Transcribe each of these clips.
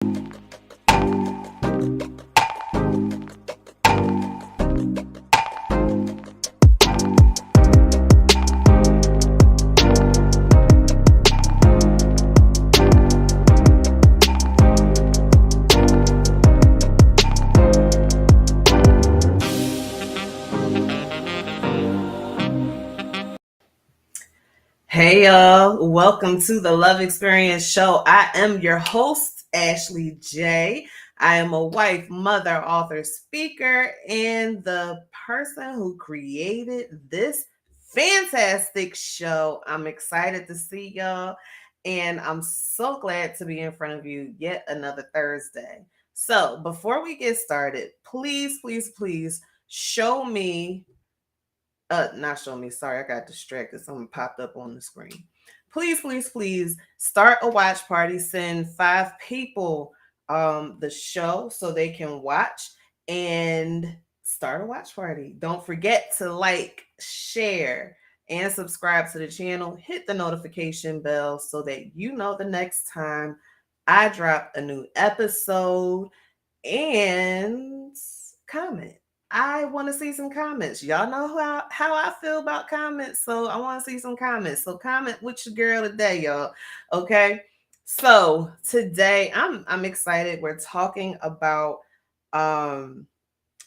Hey y'all, welcome to the Love Experience Show. I am your host, Ashley J. I am a wife, mother, author, speaker, and the person who created this fantastic show. I'm excited to see y'all, and I'm so glad to be in front of you yet another Thursday. So, before we get started, please show me not show me, sorry, I got distracted. Something popped up on the screen. Please start a watch party. Send 5 people the show so they can watch and start a watch party. Don't forget to like, share, and subscribe to the channel. Hit the notification bell so that you know the next time I drop a new episode, and comment. I want to see some comments. Y'all know how I feel about comments, so I want to see some comments. So comment with your girl today, y'all. Okay. So today I'm excited. We're talking about um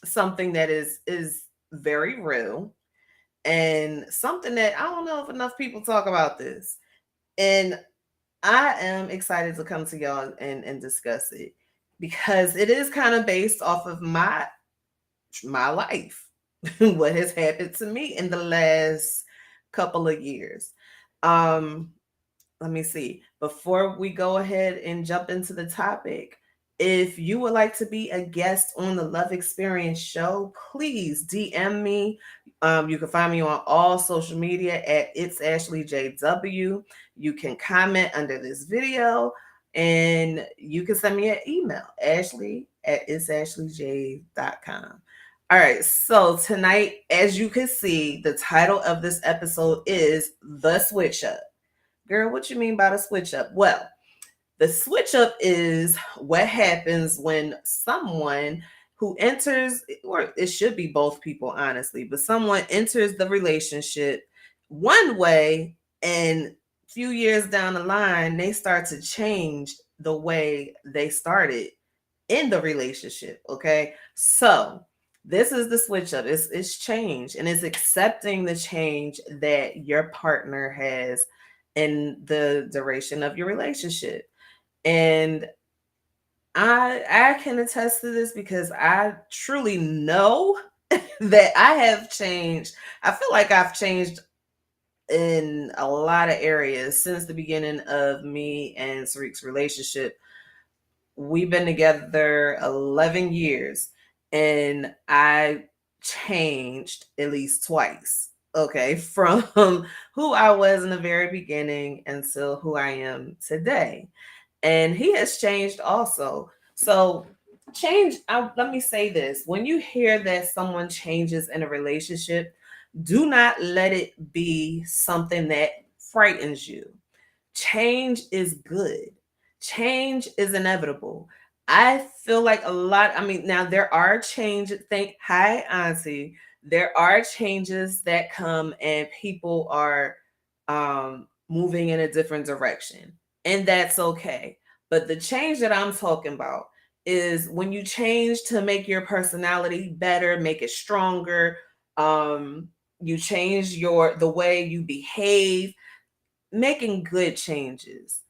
something that is very real, and something that I don't know if enough people talk about this. And I am excited to come to y'all and discuss it because it is kind of based off of my life, what has happened to me in the last couple of years. Um, Let me see. Before we go ahead and jump into the topic, if you would like to be a guest on the Love Experience show, please DM me. You can find me on all social media at It's Ashley JW. You can comment under this video, and you can send me an email, Ashley at itsashleyj.com. All right, so tonight, as you can see, the title of this episode is The Switch Up. Girl, what you mean by the switch up? Well, the switch up is what happens when someone who enters, or it should be both people, honestly, but someone enters the relationship one way, and a few years down the line, they start to change the way they started in the relationship. Okay. So this is the switch up. It's change, and it's accepting the change that your partner has in the duration of your relationship. And I can attest to this because I truly know that I have changed. I feel like I've changed in a lot of areas since the beginning of me and Sariq's relationship. We've been together 11 years, and I changed at least twice. Okay, from who I was in the very beginning until who I am today. And he has changed also. So, let me say this: when you hear that someone changes in a relationship, do not let it be something that frightens you. Change is good. Change is inevitable. I feel like a lot, I mean, now there are changes. Hi, Auntie. There are changes that come and people are moving in a different direction, and that's okay. But the change that I'm talking about is when you change to make your personality better, make it stronger. You change the way you behave, making good changes.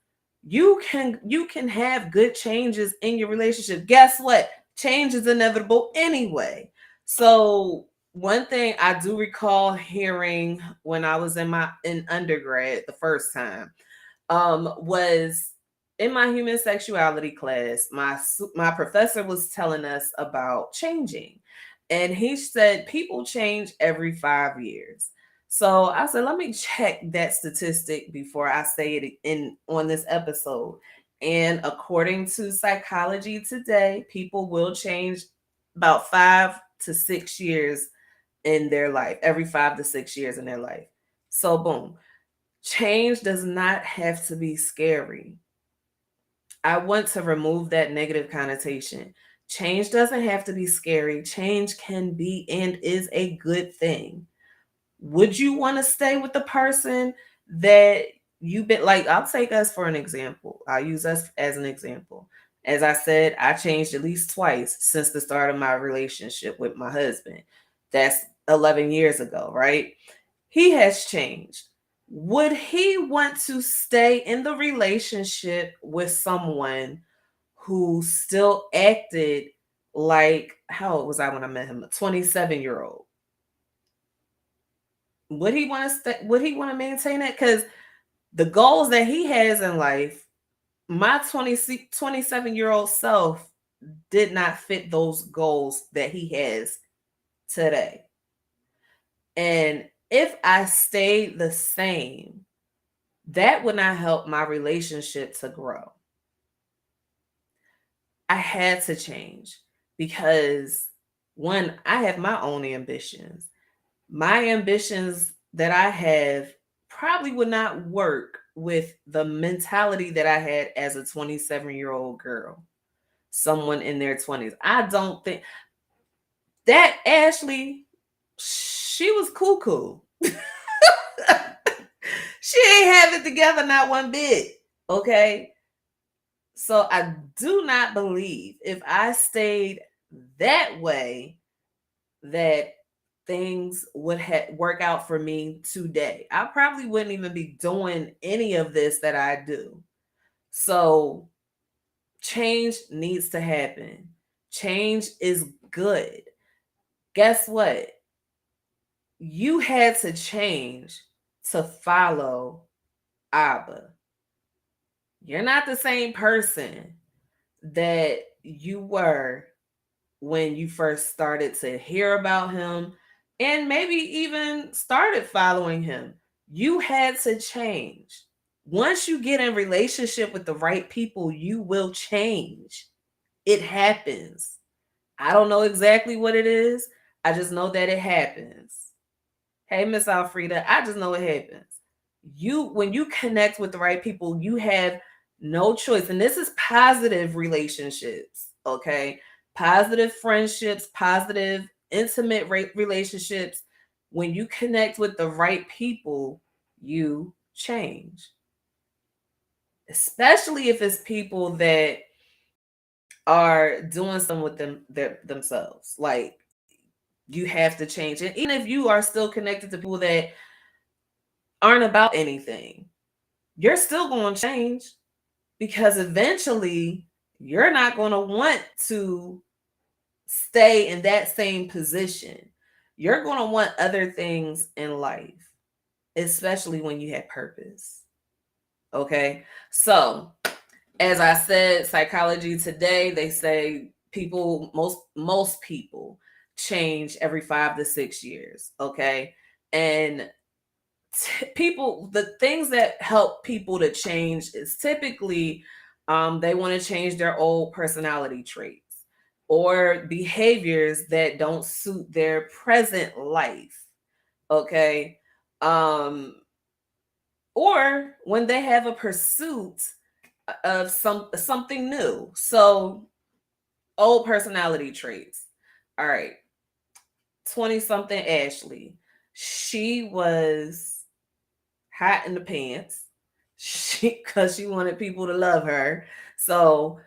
You can have good changes in your relationship. Guess what? Change is inevitable anyway. So one thing I do recall hearing when I was in undergrad the first time was in my human sexuality class. My professor was telling us about changing, and he said people change every 5 years. So I said, let me check that statistic before I say it in on this episode. And according to Psychology Today, people will change about 5 to 6 years in their life, every 5 to 6 years in their life. So boom, change does not have to be scary. I want to remove that negative connotation. Change doesn't have to be scary. Change can be and is a good thing. Would you want to stay with the person that you've been like? I'll take us for an example. I'll use us as an example. As I said, I changed at least twice since the start of my relationship with my husband. That's 11 years ago, right? He has changed. Would he want to stay in the relationship with someone who still acted like, how old was I when I met him? A 27-year-old. Would he want to stay? Would he want to maintain that? Because the goals that he has in life, my 27-year-old self did not fit those goals that he has today. And if I stayed the same, that would not help my relationship to grow. I had to change because, one, I have my own ambitions. My ambitions that I have probably would not work with the mentality that I had as a 27-year-old girl, someone in their 20s. I don't think that Ashley, she was cuckoo. She ain't have it together, not one bit. Okay. So I do not believe if I stayed that way that things would work out for me today. I probably wouldn't even be doing any of this that I do. So change needs to happen. Change is good. Guess what? You had to change to follow Abba. You're not the same person that you were when you first started to hear about him and maybe even started following him. You had to change. Once you get in relationship with the right people, you will change. It happens. I don't know exactly what it is. I just know that it happens. Hey, Miss Alfreda, I just know it happens. When you connect with the right people, you have no choice. And this is positive relationships, okay? Positive friendships, positive, intimate relationships. When you connect with the right people, you change. Especially if it's people that are doing something with themselves. Like, you have to change. And even if you are still connected to people that aren't about anything, you're still going to change because eventually you're not going to want to stay in that same position. You're going to want other things in life, especially when you have purpose. Okay. So, as I said, psychology today, they say most people change every 5 to 6 years. Okay. And people, the things that help people to change is typically they want to change their old personality traits or behaviors that don't suit their present life. Okay. Or when they have a pursuit of something new. So old personality traits. All right. 20 something Ashley. She was hot in the pants. Because she wanted people to love her. So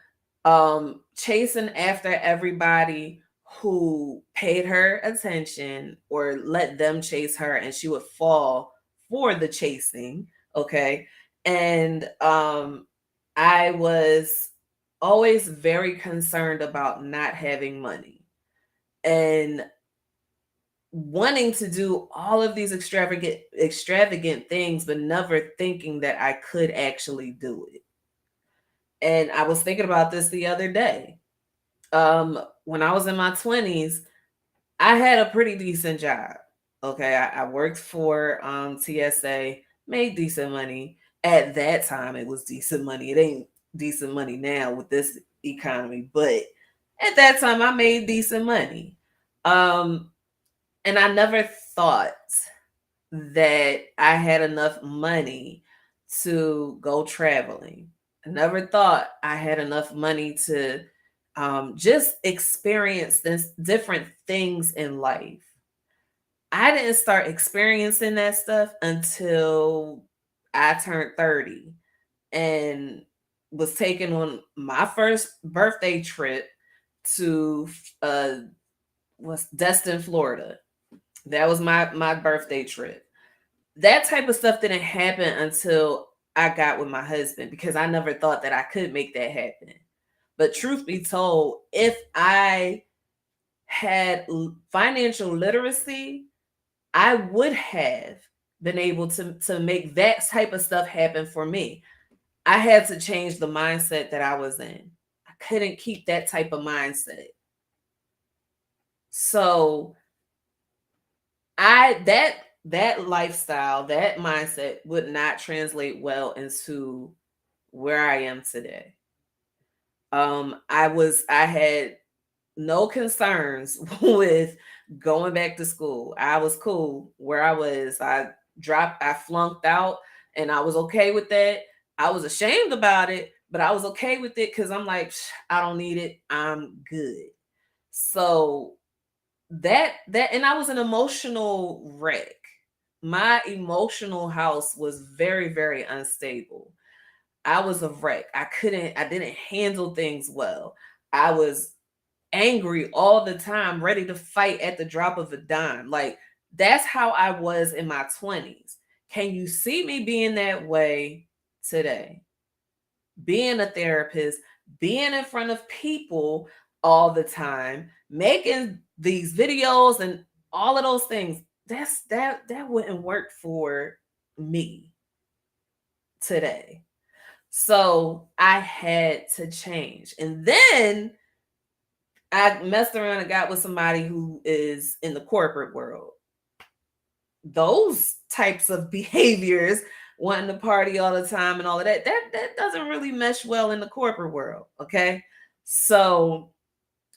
chasing after everybody who paid her attention or let them chase her, and she would fall for the chasing. Okay. And I was always very concerned about not having money and wanting to do all of these extravagant things, but never thinking that I could actually do it. And I was thinking about this the other day. When I was in my 20s, I had a pretty decent job. Okay, I worked for TSA, made decent money. At that time, it was decent money. It ain't decent money now with this economy, but at that time, I made decent money. And I never thought that I had enough money to go traveling. I never thought I had enough money to just experience this different things in life. I didn't start experiencing that stuff until I turned 30 and was taken on my first birthday trip to uh was Destin, Florida. That was my birthday trip. That type of stuff didn't happen until I got with my husband because I never thought that I could make that happen. But truth be told, if I had financial literacy, I would have been able to make that type of stuff happen for me. I had to change the mindset that I was in. I couldn't keep that type of mindset. So that lifestyle, that mindset would not translate well into where I am today. I had no concerns with going back to school. I was cool where I was. I flunked out and I was okay with that. I was ashamed about it, but I was okay with it because I'm like, I don't need it. I'm good. So that and I was an emotional wreck. My emotional house was very, very unstable. I was a wreck. I didn't handle things well. I was angry all the time, ready to fight at the drop of a dime. Like that's how I was in my 20s. Can you see me being that way today? Being a therapist, being in front of people all the time, making these videos and all of those things. That wouldn't work for me today. So I had to change. And then I messed around and got with somebody who is in the corporate world. Those types of behaviors, wanting to party all the time and all of that doesn't really mesh well in the corporate world. Okay. So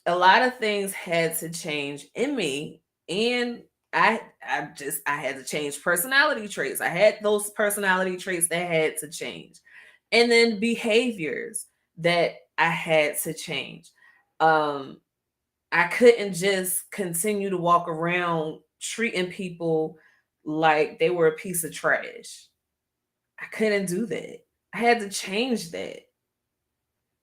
a lot of things had to change in me. And I had to change personality traits. I had those personality traits that had to change. And then behaviors that I had to change. Um I couldn't just continue to walk around treating people like they were a piece of trash. I couldn't do that. I had to change that.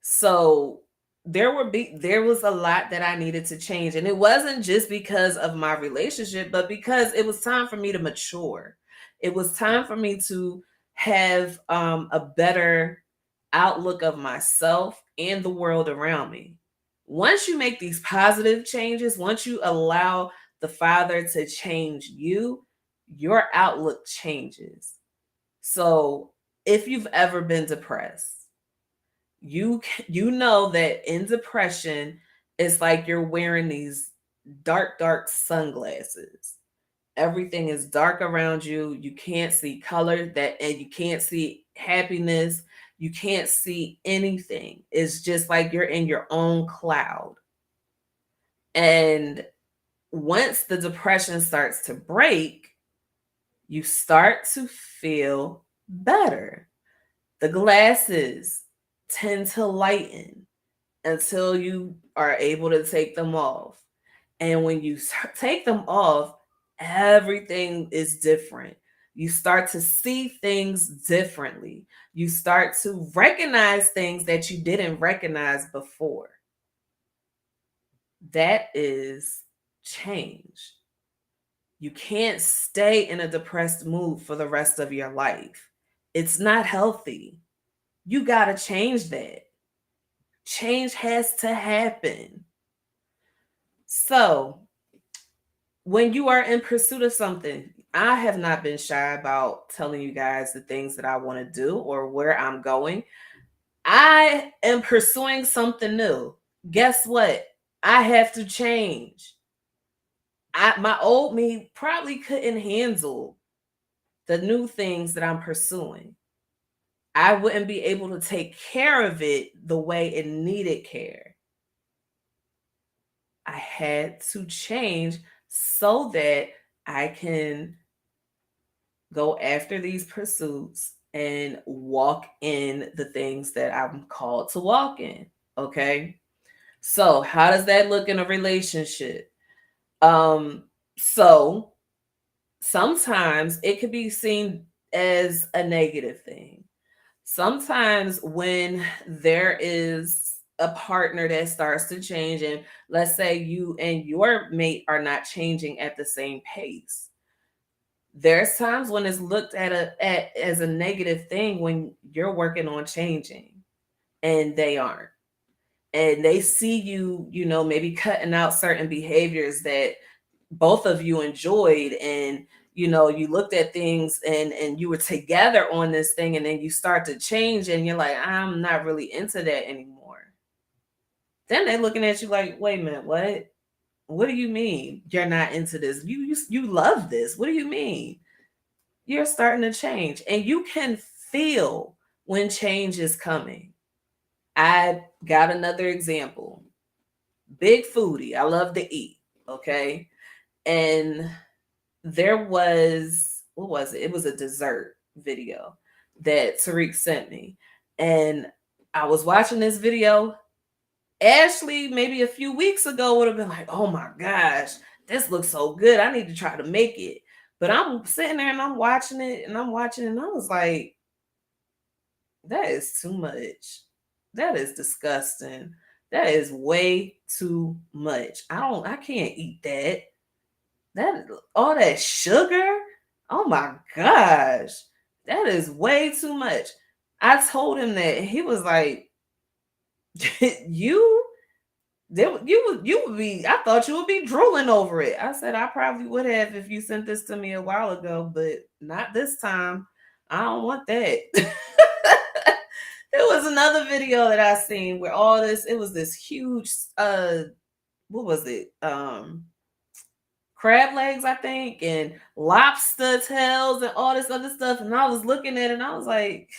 So there was a lot that I needed to change, and it wasn't just because of my relationship, but because it was time for me to mature. It was time for me to have a better outlook of myself and the world around me. Once you make these positive changes, once you allow the Father to change you, your outlook changes. So, if you've ever been depressed, you know that in depression it's like you're wearing these dark sunglasses. Everything is dark around you. You can't see color, that and you can't see happiness. You can't see anything. It's just like you're in your own cloud. And once the depression starts to break, you start to feel better. The glasses tend to lighten until you are able to take them off. And when you take them off, everything is different. You start to see things differently. You start to recognize things that you didn't recognize before. That is change. You can't stay in a depressed mood for the rest of your life. It's not healthy. You got to change that. Change has to happen. So, when you are in pursuit of something, I have not been shy about telling you guys the things that I want to do or where I'm going. I am pursuing something new. Guess what? I have to change. My old me probably couldn't handle the new things that I'm pursuing. I wouldn't be able to take care of it the way it needed care. I had to change so that I can go after these pursuits and walk in the things that I'm called to walk in. Okay. So, how does that look in a relationship? Um, so sometimes it could be seen as a negative thing. Sometimes when there is a partner that starts to change, and let's say you and your mate are not changing at the same pace, there's times when it's looked at as a negative thing when you're working on changing and they aren't, and they see you, maybe cutting out certain behaviors that both of you enjoyed, and you looked at things and you were together on this thing, and then you start to change and you're like, I'm not really into that anymore. Then they're looking at you like, wait a minute, what do you mean you're not into this? You love this. What do you mean? You're starting to change, and you can feel when change is coming. I got another example. Big foodie. I love to eat. Okay. And there was, what was it? It was a dessert video that Tariq sent me. And I was watching this video. Ashley, maybe a few weeks ago, would have been like, oh my gosh, this looks so good. I need to try to make it. But I'm sitting there and I'm watching it and I'm watching it, and I was like, that is too much. That is disgusting. That is way too much. I can't eat that. That all that sugar? Oh my gosh. That is way too much. I told him that. He was like, you you would be, I thought you would be drooling over it. I said I probably would have if you sent this to me a while ago, but not this time. I don't want that. There was another video that I seen where it was this huge what was it? Crab legs, I think, and lobster tails and all this other stuff. And I was looking at it and I was like,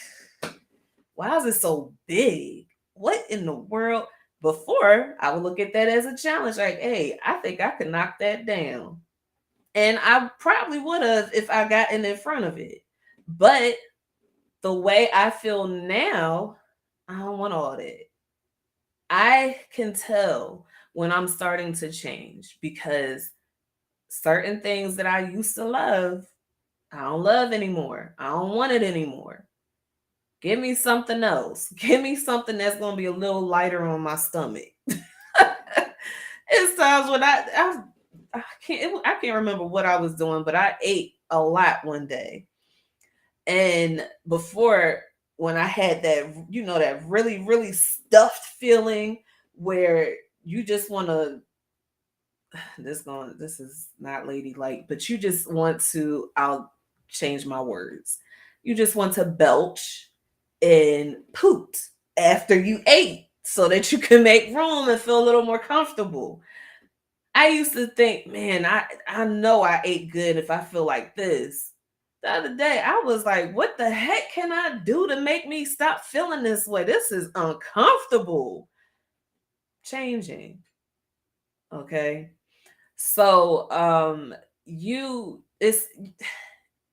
why is it so big? What in the world? Before, I would look at that as a challenge. Like, hey, I think I could knock that down. And I probably would have if I got in front of it. But the way I feel now, I don't want all that. I can tell when I'm starting to change because certain things that I used to love, I don't love anymore. I don't want it anymore. Give me something else. Give me something that's going to be a little lighter on my stomach. It's times when I can't remember what I was doing, but I ate a lot one day. And before, when I had that, that really, really stuffed feeling where you just want to, this is not ladylike, but you just want to, I'll change my words. You just want to belch and poot after you ate so that you can make room and feel a little more comfortable. I used to think, man, I know I ate good if I feel like this. The other day, I was like, what the heck can I do to make me stop feeling this way? This is uncomfortable. Changing. Okay. So it's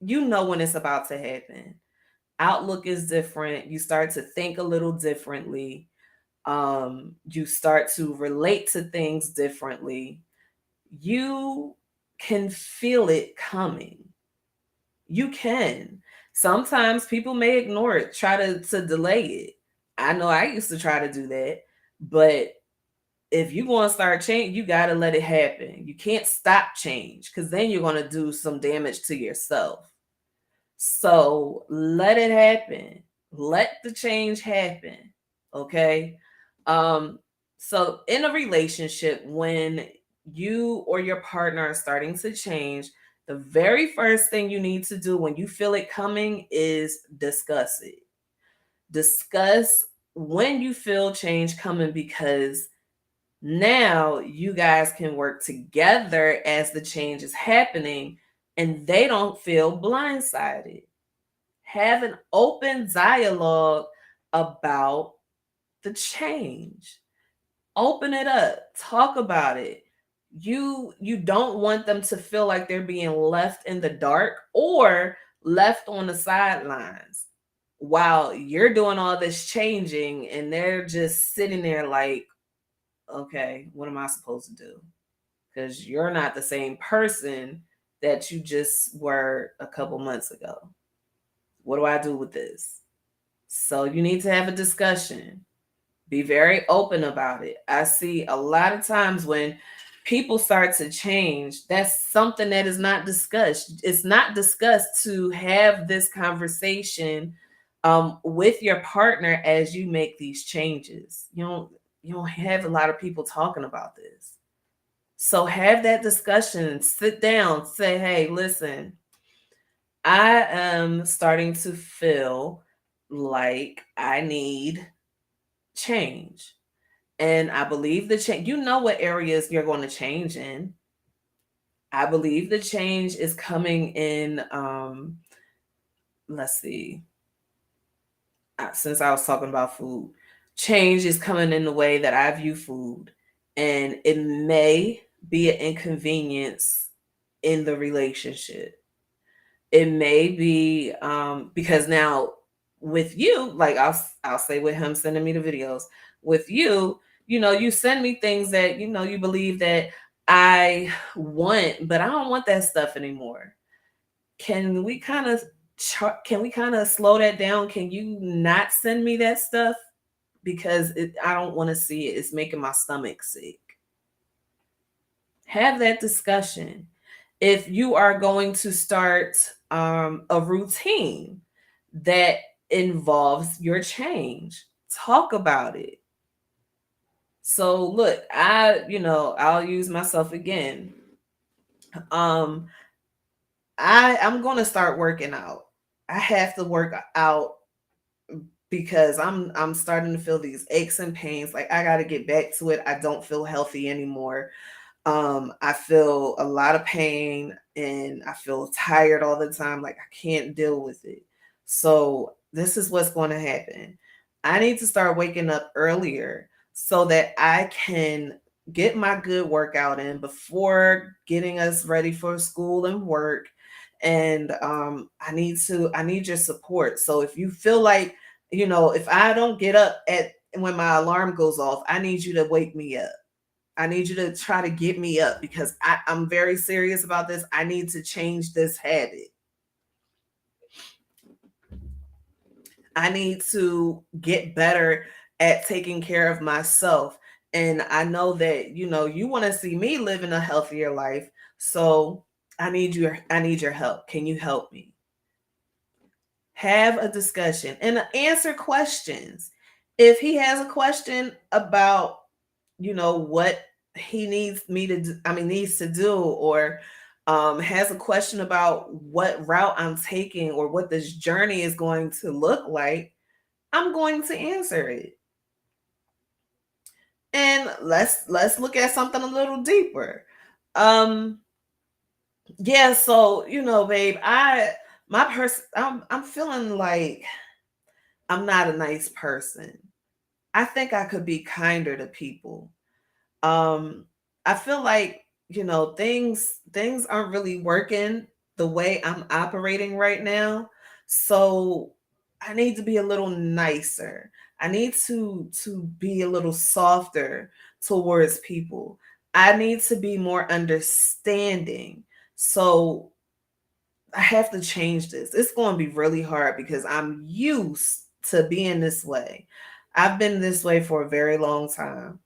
when it's about to happen. Outlook is different. You start to think a little differently. You start to relate to things differently. You can feel it coming. You can. Sometimes people may ignore it, try to delay it. I know I used to try to do that, but if you want to start change, you got to let it happen. You can't stop change because then you're going to do some damage to yourself. So let it happen. Let the change happen. Okay. So in a relationship, when you or your partner are starting to change, the very first thing you need to do when you feel it coming is discuss it. Discuss when you feel change coming, because now you guys can work together as the change is happening and they don't feel blindsided. Have an open dialogue about the change. Open it up, talk about it. You don't want them to feel like they're being left in the dark or left on the sidelines. while you're doing all this changing and they're just sitting there like, okay, what am I supposed to do? Because you're not the same person that you just were a couple months ago. What do I do with this? So you need to have a discussion. Be very open about it. I see a lot of times when people start to change, that's something that is not discussed. It's not discussed to have this conversation with your partner as you make these changes. You don't have a lot of people talking about this. So have that discussion, sit down, say, hey, listen, I am starting to feel like I need change. And I believe the change, you know what areas you're going to change in. I believe the change is coming in, let's see, since I was talking about food, change is coming in the way that I view food. And it may be an inconvenience in the relationship. It may be because now with you, like I'll say with him sending me the videos, with you, you send me things that you believe that I want, but I don't want that stuff anymore. Can we kind of slow that down? Can you not send me that stuff because I don't want to see it. It's making my stomach sick. Have that discussion. If you are going to start a routine that involves your change, talk about it. So look, I'll use myself again. Um, I'm gonna start working out. I have to work out because I'm starting to feel these aches and pains. Like I got to get back to it. I don't feel healthy anymore. I feel a lot of pain and I feel tired all the time. Like I can't deal with it. So this is what's going to happen. I need to start waking up earlier so that I can get my good workout in before getting us ready for school and work. And I need your support. So if you feel like, if I don't get up at when my alarm goes off, I need you to wake me up. I need you to try to get me up because I'm very serious about this. I need to change this habit. I need to get better at taking care of myself. And I know that, you want to see me living a healthier life. So I need your help. Can you help me? Have a discussion and answer questions. If he has a question about, what he needs me to do, needs to do, or has a question about what route I'm taking or what this journey is going to look like, I'm going to answer it. And let's look at something a little deeper. Um yeah, so babe, I'm feeling like I'm not a nice person. I think I could be kinder to people. Um, I feel like, things aren't really working the way I'm operating right now. So I need to be a little nicer. I need to be a little softer towards people. I need to be more understanding. So I have to change this. It's going to be really hard because I'm used to being this way. I've been this way for a very long time.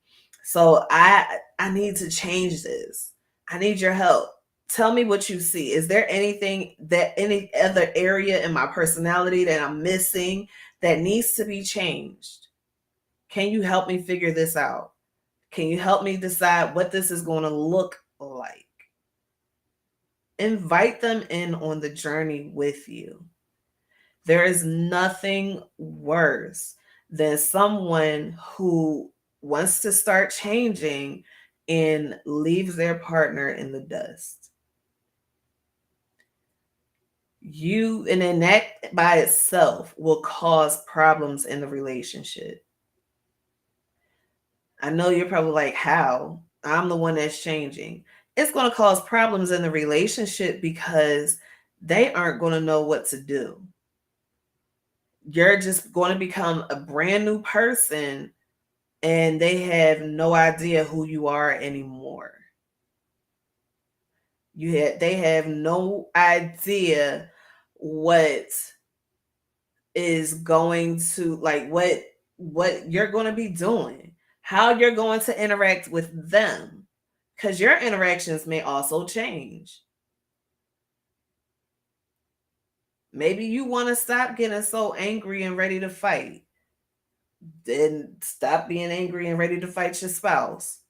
So I need to change this. I need your help. Tell me what you see. Is there any other area in my personality that I'm missing that needs to be changed? Can you help me figure this out? Can you help me decide what this is going to look like? Invite them in on the journey with you. There is nothing worse than someone who wants to start changing and leaves their partner in the dust. And then that by itself will cause problems in the relationship. I know you're probably like, how? I'm the one that's changing. It's going to cause problems in the relationship because they aren't going to know what to do. You're just going to become a brand new person and they have no idea who you are anymore. They have no idea what is going to, like, what you're going to be doing, how you're going to interact with them, because your interactions may also change. Maybe you want to stop getting so angry and ready to fight. Then stop being angry and ready to fight your spouse.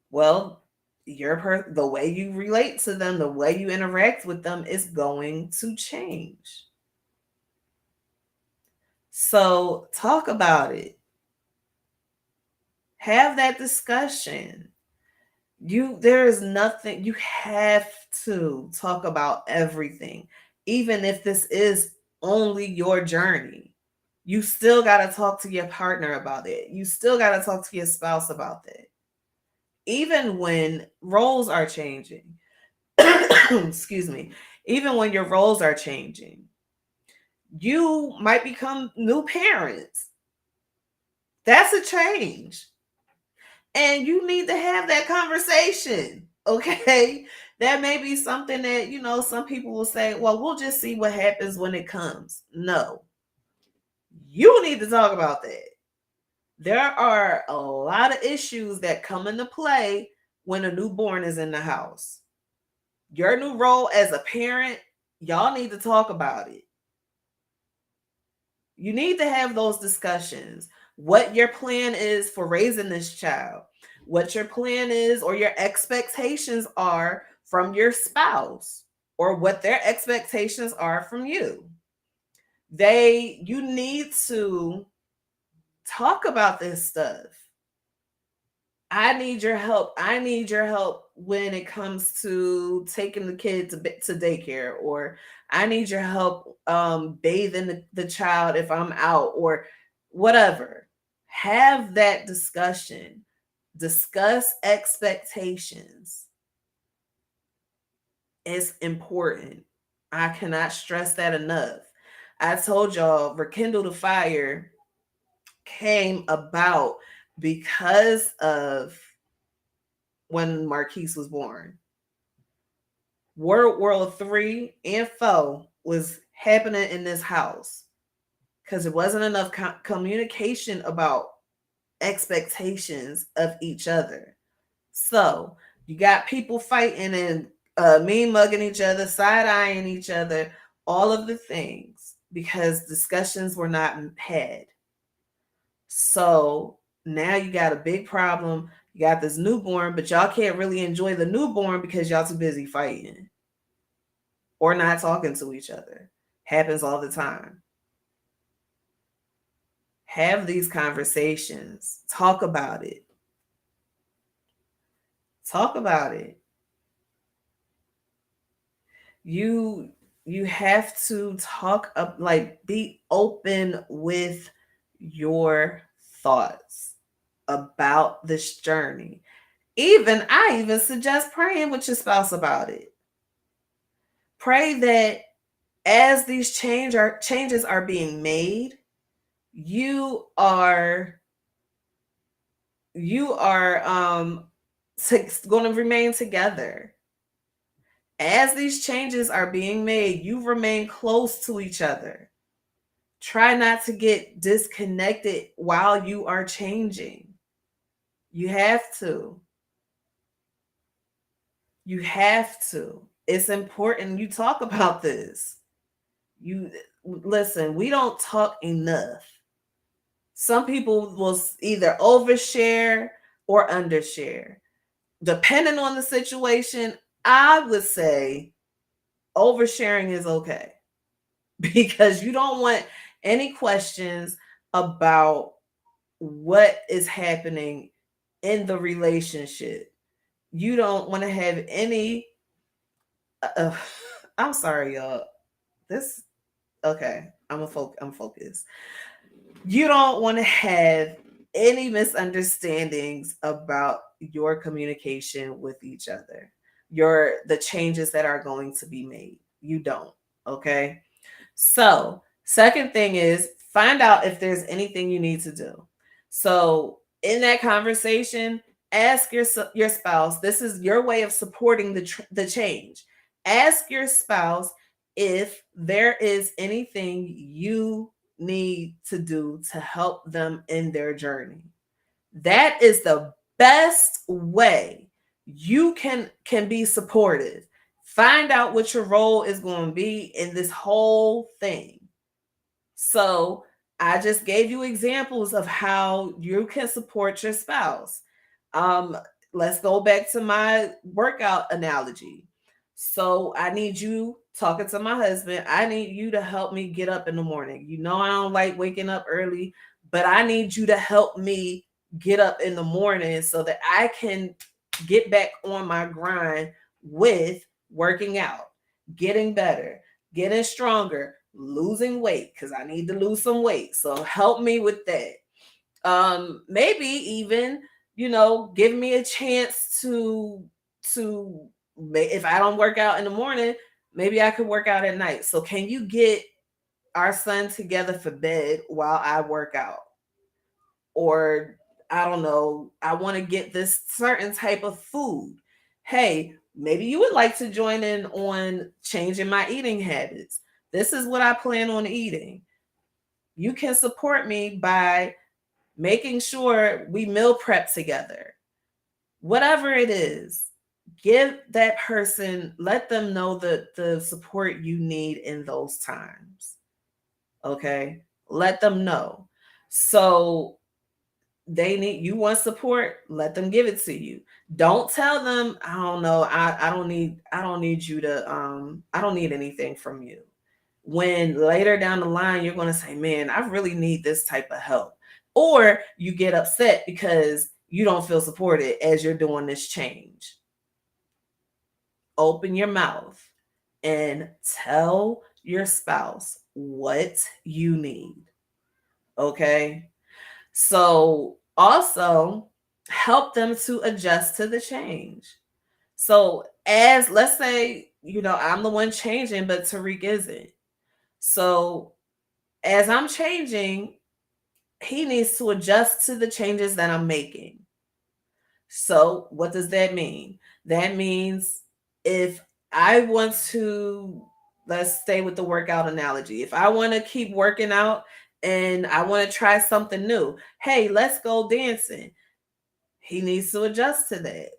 Well, the way you relate to them, the way you interact with them is going to change. So talk about it. Have that discussion. There is nothing, you have to talk about everything. Even if this is only your journey, you still got to talk to your partner about it. You still got to talk to your spouse about it. Even when roles are changing. Excuse me. Even when your roles are changing, you might become new parents. That's a change. And you need to have that conversation. Okay. That may be something that, some people will say, well, we'll just see what happens when it comes. No, you need to talk about that. There are a lot of issues that come into play when a newborn is in the house. Your new role as a parent, y'all need to talk about it. You need to have those discussions. What your plan is for raising this child, what your plan is or your expectations are from your spouse, or what their expectations are from you. You need to talk about this stuff. I need your help. I need your help when it comes to taking the kid to daycare, or I need your help bathing the child if I'm out, or whatever. Have that discussion. Discuss expectations. It's important. I cannot stress that enough. I told y'all, Rekindle the Fire came about because of when Marquise was born. World War III and IV was happening in this house because there wasn't enough communication about expectations of each other. So you got people fighting and mean mugging each other, side eyeing each other, all of the things because discussions were not had. So now you got a big problem. You got this newborn, but y'all can't really enjoy the newborn because y'all too busy fighting or not talking to each other. Happens all the time. Have these conversations. Talk about it. Talk about it. You have to talk up, like, be open with your thoughts about this journey. I even suggest praying with your spouse about it. Pray that as these changes are being made, you are going to remain together. As these changes are being made, you remain close to each other. Try not to get disconnected while you are changing. You have to. You have to. It's important you talk about this. You listen, we don't talk enough. Some people will either overshare or undershare. Depending on the situation, I would say oversharing is okay because you don't want any questions about what is happening in the relationship. You don't want to have any I'm sorry, y'all. This okay. I'm focused. You don't want to have any misunderstandings about your communication with each other. The changes that are going to be made. You don't. Okay? So, Second thing is find out if there's anything you need to do. So in that conversation, ask your spouse. This is your way of supporting the change. Ask your spouse if there is anything you need to do to help them in their journey. That is the best way you can be supportive. Find out what your role is going to be in this whole thing. So I just gave you examples of how you can support your spouse. Um, let's go back to my workout analogy. So I need you talking to my husband. I need you to help me get up in the morning. You know, I don't like waking up early, but I need you to help me get up in the morning so that I can get back on my grind with working out, getting better, getting stronger, losing weight because I need to lose some weight. So help me with that. Maybe even, give me a chance to if I don't work out in the morning, maybe I could work out at night. So can you get our son together for bed while I work out? Or I don't know, I want to get this certain type of food. Hey, maybe you would like to join in on changing my eating habits. This is what I plan on eating. You can support me by making sure we meal prep together. Whatever it is, give that person, let them know the support you need in those times. Okay? Let them know. So you want support, let them give it to you. Don't tell them, I don't know, I don't need you to I don't need anything from you, when later down the line you're going to say, man, I really need this type of help. Or you get upset because you don't feel supported as you're doing this change. Open your mouth and tell your spouse what you need. Okay? So also help them to adjust to the change. So as let's say, I'm the one changing, but Tariq isn't. So as I'm changing, he needs to adjust to the changes that I'm making. So what does that mean? That means if I want to, let's stay with the workout analogy. If I want to keep working out and I want to try something new, hey, let's go dancing. He needs to adjust to that.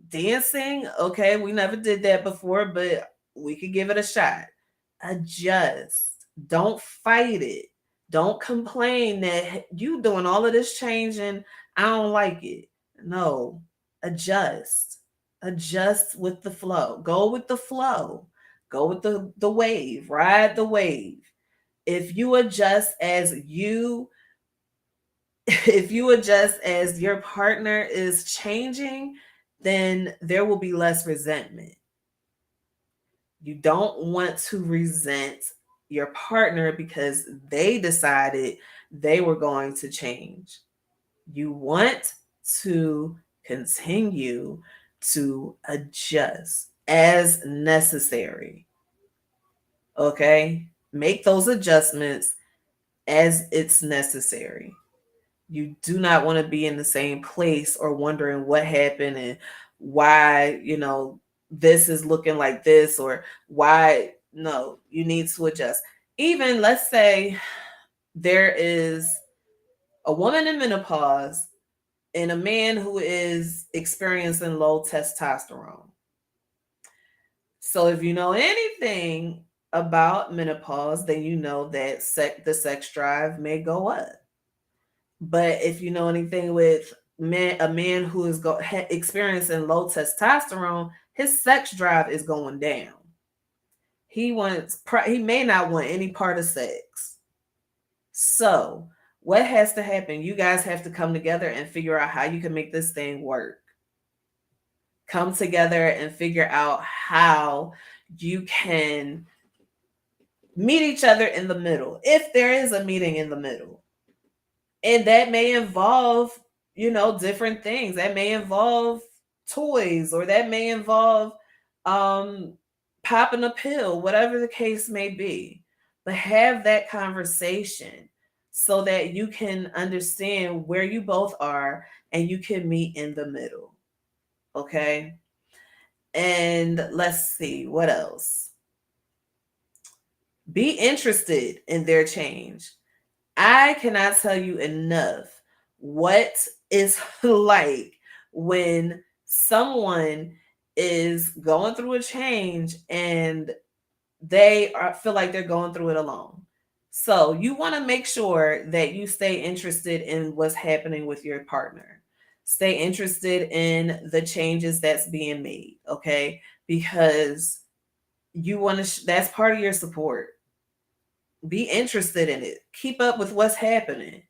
Dancing, okay, we never did that before, but we could give it a shot. Adjust. Don't fight it. Don't complain that you doing all of this changing. I don't like it. No, adjust. Adjust with the flow. Go with the flow. Go with the wave. Ride the wave. If you adjust as you if you adjust as your partner is changing, then there will be less resentment. You don't want to resent your partner because they decided they were going to change. You want to continue to adjust as necessary. Okay? Make those adjustments as it's necessary. You do not want to be in the same place or wondering what happened and why, this is looking like this, or why. No, you need to adjust. Even let's say there is a woman in menopause and a man who is experiencing low testosterone. So if you know anything about menopause, then you know that the sex drive may go up. But if you know anything with a man who is experiencing low testosterone, his sex drive is going down. He may not want any part of sex. So what has to happen? You guys have to come together and figure out how you can make this thing work. Come together and figure out how you can meet each other in the middle, if there is a meeting in the middle. And that may involve, different things. That may involve toys, or that may involve popping a pill, whatever the case may be. But have that conversation so that you can understand where you both are and you can meet in the middle. Okay. And let's see what else. Be interested in their change. I cannot tell you enough what it's like when someone is going through a change and feel like they're going through it alone. So you want to make sure that you stay interested in what's happening with your partner. Stay interested in the changes that's being made, okay? Because you want to that's part of your support. Be interested in it. Keep up with what's happening.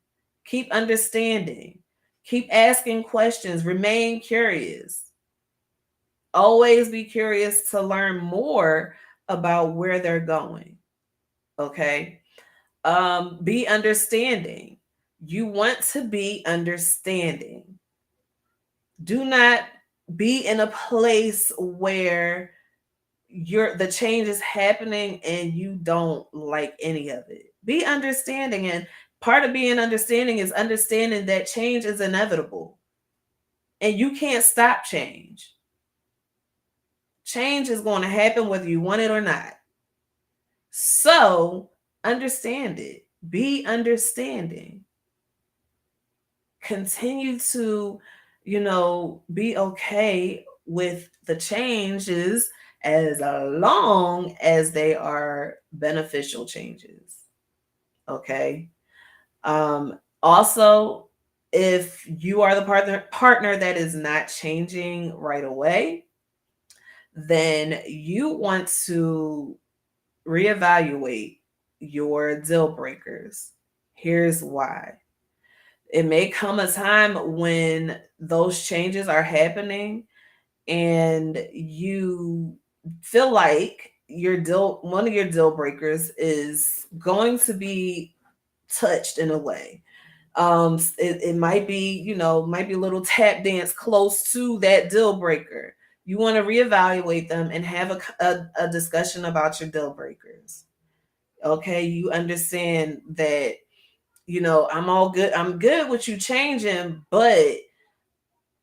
Keep understanding. Keep asking questions. Remain curious. Always be curious to learn more about where they're going. Okay. Be understanding. You want to be understanding. Do not be in a place where the change is happening and you don't like any of it. Be understanding, and part of being understanding is understanding that change is inevitable and you can't stop change. Change is going to happen whether you want it or not. So understand it. Be understanding. Continue to, be okay with the changes as long as they are beneficial changes. Okay. Also, if you are the partner that is not changing right away, then you want to reevaluate your deal breakers. Here's why. It may come a time when those changes are happening and you feel like one of your deal breakers is going to be touched in a way. It might be, might be a little tap dance close to that deal breaker. You want to reevaluate them and have a discussion about your deal breakers. Okay, you understand that, I'm good with you changing, but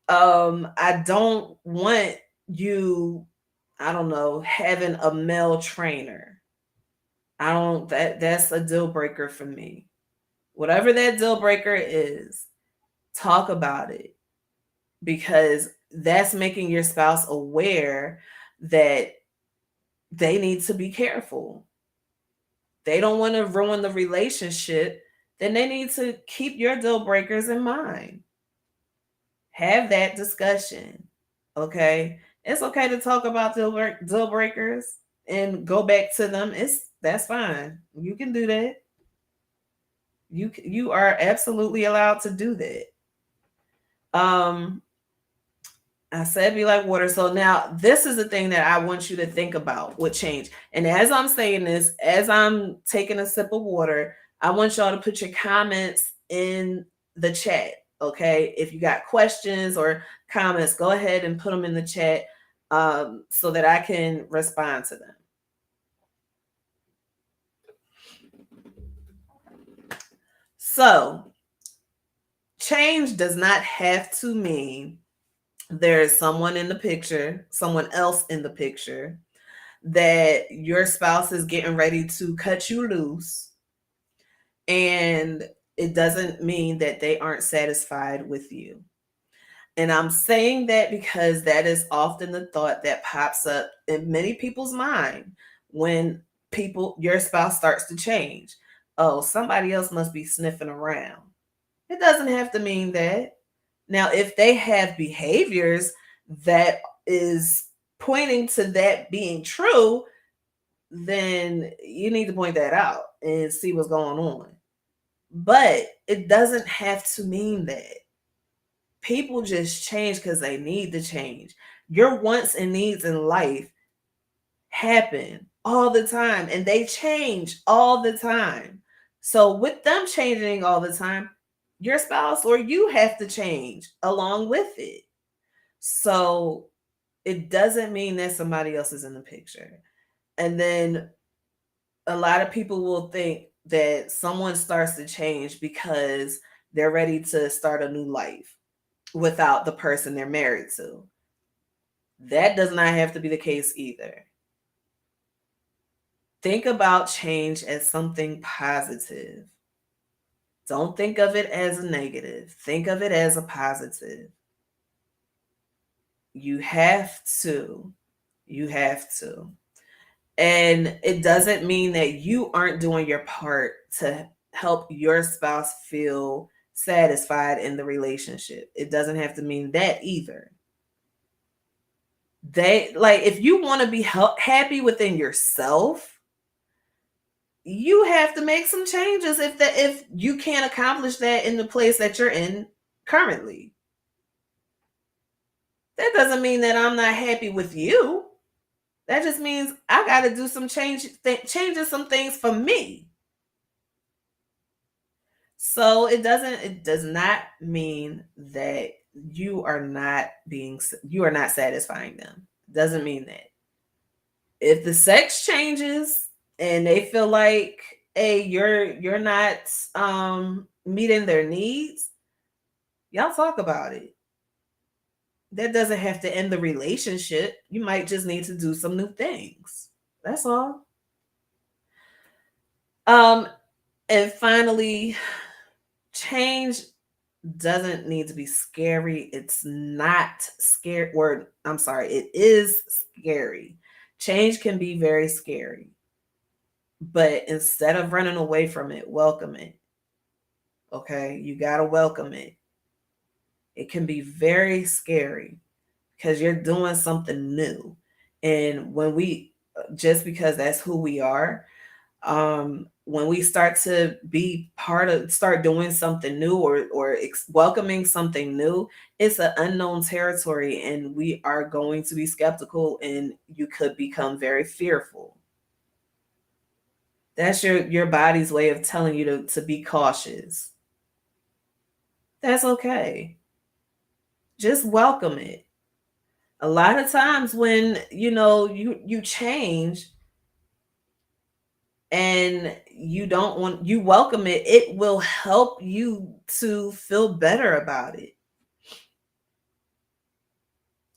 I don't want you, I don't know, having a male trainer. I don't that's a deal breaker for me. Whatever that deal breaker is, talk about it, because that's making your spouse aware that they need to be careful. They don't want to ruin the relationship, then they need to keep your deal breakers in mind. Have that discussion. Okay? It's okay to talk about deal breakers and go back to them. That's fine. You can do that. You are absolutely allowed to do that. I said be like water. So now this is the thing that I want you to think about with change. And as I'm saying this, as I'm taking a sip of water, I want y'all to put your comments in the chat. Okay. If you got questions or comments, go ahead and put them in the chat so that I can respond to them. So, change does not have to mean there's someone else in the picture, that your spouse is getting ready to cut you loose, and it doesn't mean that they aren't satisfied with you. And I'm saying that because that is often the thought that pops up in many people's mind when your spouse starts to change. Oh, somebody else must be sniffing around. It doesn't have to mean that. Now, if they have behaviors that is pointing to that being true, then you need to point that out and see what's going on. But it doesn't have to mean that. People just change because they need to change. Your wants and needs in life happen all the time and they change all the time. So, with them changing all the time, your spouse or you have to change along with it. So, it doesn't mean that somebody else is in the picture. And then a lot of people will think that someone starts to change because they're ready to start a new life without the person they're married to. That does not have to be the case either. Think about change as something positive. Don't think of it as a negative. Think of it as a positive. You have to. You have to. And it doesn't mean that you aren't doing your part to help your spouse feel satisfied in the relationship. It doesn't have to mean that either. They like if you want to be happy within yourself, you have to make some changes if you can't accomplish that in the place that you're in currently. That doesn't mean that I'm not happy with you. That just means I got to do some changes some things for me. So it does not mean that you are not satisfying them. It doesn't mean that. If the sex changes and they feel like, hey, you're not meeting their needs, y'all talk about it. That doesn't have to end the relationship. You might just need to do some new things. That's all. Um and finally, change doesn't need to be scary. It's not scary. Or I'm sorry, it is scary. Change can be very scary. But instead of running away from it, welcome it. Okay? You got to welcome it. It can be very scary because you're doing something new. And just because that's who we are, when we start to start doing something new or welcoming something new, it's an unknown territory and we are going to be skeptical and you could become very fearful. That's your body's way of telling you to be cautious. That's okay. Just welcome it. A lot of times when you change and you welcome it, it will help you to feel better about it.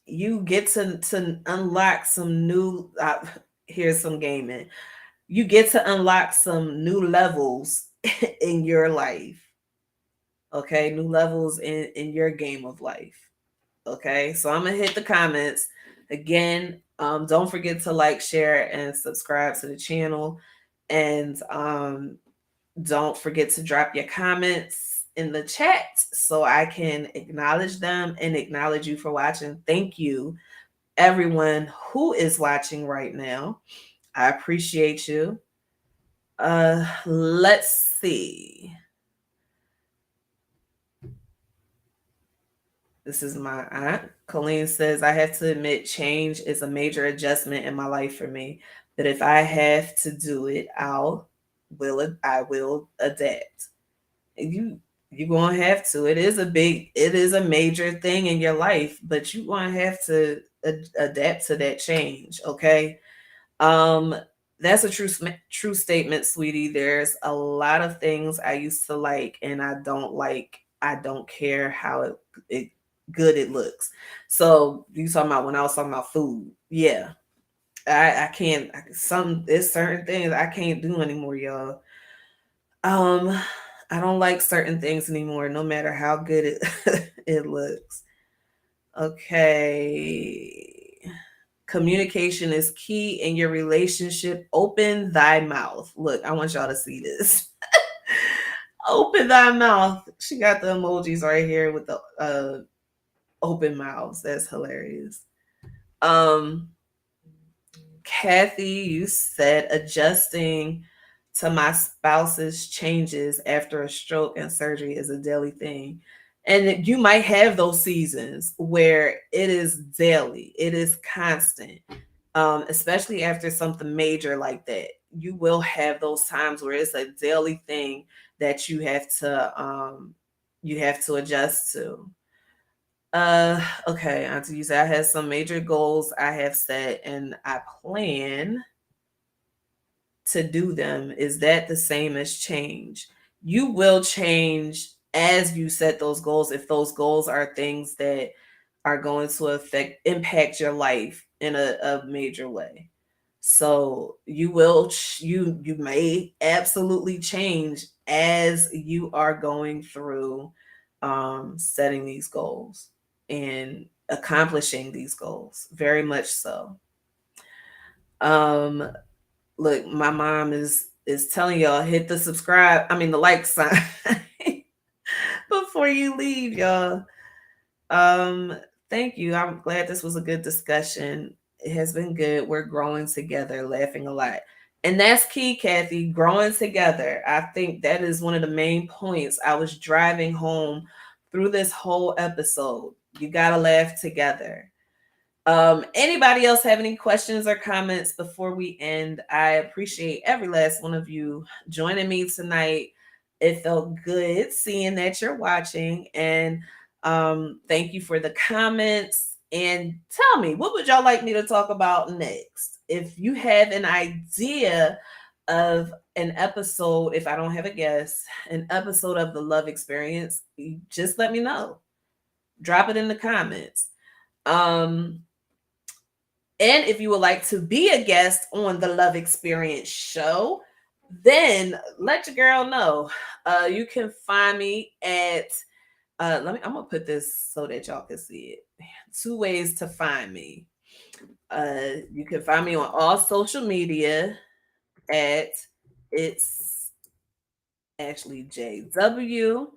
You get to unlock some new here's some gaming. You get to unlock some new levels in your life. Okay, new levels in your game of life. Okay, so I'm gonna hit the comments again. Don't forget to like, share, and subscribe to the channel, and don't forget to drop your comments in the chat so I can acknowledge them and acknowledge you for watching. Thank you, everyone who is watching right now. I appreciate you. Let's see. This is my aunt. Colleen says, I have to admit, change is a major adjustment in my life for me. But if I have to do it, I will adapt. You're gonna have to. It is a major thing in your life, but you're gonna have to adapt to that change. Okay. Um, that's a true statement, sweetie. There's a lot of things I used to like and I don't like. I don't care how it good it looks. So you talking about when I was talking about food? Yeah, I can't. There's certain things I can't do anymore, y'all. Um, I don't like certain things anymore, no matter how good it it looks. Okay. Communication is key in your relationship. Open thy mouth. Look, I want y'all to see this. Open thy mouth. She got the emojis right here with the open mouths. That's hilarious. Kathy, you said adjusting to my spouse's changes after a stroke and surgery is a daily thing. And you might have those seasons where it is daily, it is constant, especially after something major like that. You will have those times where it's a daily thing that you have to adjust to. Okay, Auntie, you said I had some major goals I have set and I plan to do them. Is that the same as change? You will change as you set those goals if those goals are things that are going to impact your life in a major way. So you may absolutely change as you are going through setting these goals and accomplishing these goals. Very much so. Um, Look, my mom is telling y'all, hit the subscribe, I mean the like sign before you leave, y'all. Um, Thank you. I'm glad this was a good discussion. It has been good. We're growing together, laughing a lot. And that's key, Kathy, growing together. I think that is one of the main points I was driving home through this whole episode. You got to laugh together. Anybody else have any questions or comments before we end? I appreciate every last one of you joining me tonight. It felt good seeing that you're watching, and thank you for the comments. And tell me, what would y'all like me to talk about next? If you have an idea of an episode, if I don't have a guest, an episode of the Love Experience, just let me know. Drop it in the comments. Um, and if you would like to be a guest on the Love Experience show, then let your girl know. You can find me at I'm gonna put this so that y'all can see it. 2 ways to find me. You can find me on all social media at it's Ashley JW.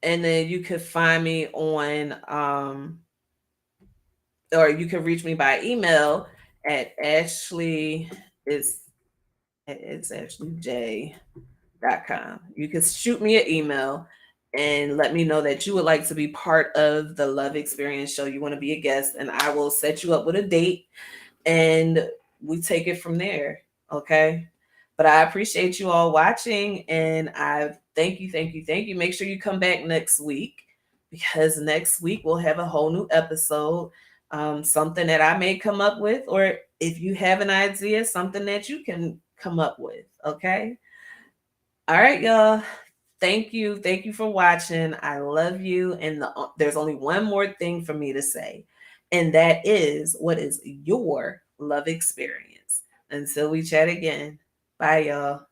And then you can find me on or you can reach me by email at Ashley. It's AshleyJ.com. You can shoot me an email and let me know that you would like to be part of the Love Experience show. You want to be a guest, and I will set you up with a date and we take it from there. Okay. But I appreciate you all watching, and I thank you, thank you, thank you. Make sure you come back next week, because next week we'll have a whole new episode, something that I may come up with, or if you have an idea, something that you can come up with. Okay. All right, y'all. Thank you. Thank you for watching. I love you. And there's only one more thing for me to say, and that is, what is your love experience? Until we chat again. Bye, y'all.